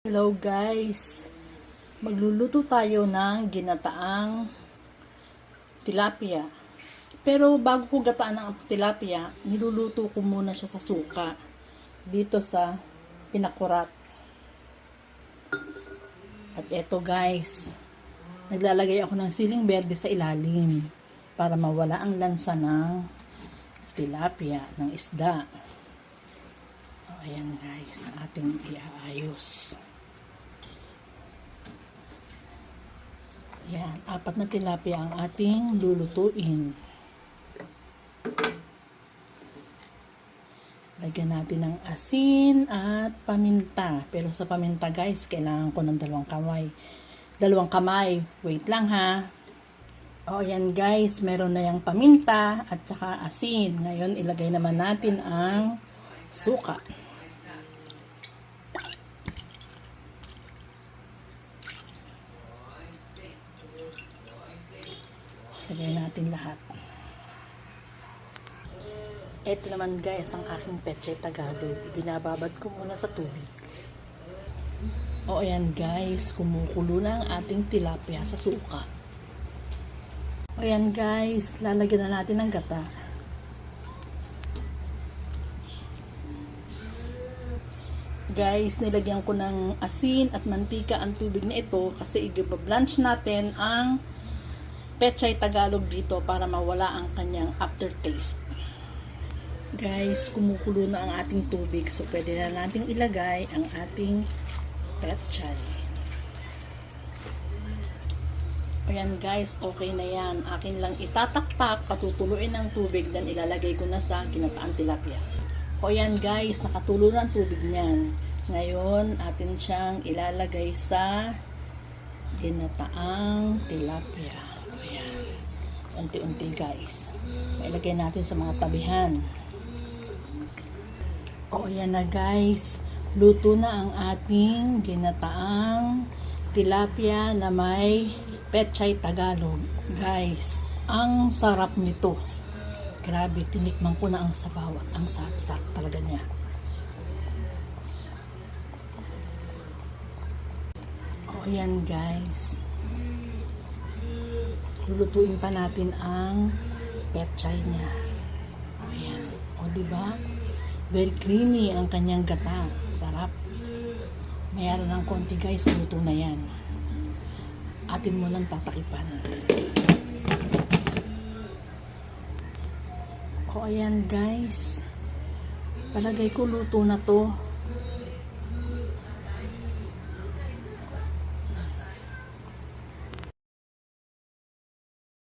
Hello guys, magluluto tayo ng ginataang tilapia. Pero bago ko gataan ang tilapia, niluluto ko muna siya sa suka dito sa pinakurat. At eto guys, naglalagay ako ng siling berde sa ilalim para mawala ang lansa ng tilapia, ng isda. Ayan guys, ating iaayos. Yan, 4 na tilapia ang ating lulutuin. Lagyan natin ng asin at paminta. Pero sa paminta guys, kailangan ko ng 2 kamay. 2 kamay. Wait lang ha. O yan guys, meron na yung paminta at saka asin. Ngayon ilagay naman natin ang suka. Lagay natin lahat. Ito naman guys ang aking pechay Tagalog. Binababad ko muna sa tubig. O ayan guys, kumukulo na ang ating tilapia sa suka. O ayan guys, lalagyan na natin ng gata. Guys, nilagyan ko ng asin at mantika ang tubig na ito kasi i-blanch natin ang pechay Tagalog dito para mawala ang kanyang aftertaste. Guys, kumukulo na ang ating tubig so pwede na nating ilagay ang ating pechay. Ayan guys, okay na yan. Akin lang itataktak, patutuluin ang tubig, then ilalagay ko na sa ginataang tilapia. O yan guys, nakatulo na ang tubig niyan. Ngayon, atin siyang ilalagay sa ginataang tilapia. Ayan. Unti-unti guys. Mailagay natin sa mga tabihan. O ayan na guys. Luto na ang ating ginataang tilapia na may pechay Tagalog. Guys, ang sarap nito. Grabe, tinikman ko na ang sabaw at ang sarap talaga niya. O ayan guys. Lulutuin pa natin ang pechay niya. Ayan. O diba? Very creamy ang kanyang gata. Sarap. Mayroon ng konti guys. Luto na yan. Atin mo lang tatakipan. O ayan guys. Palagay ko luto na to.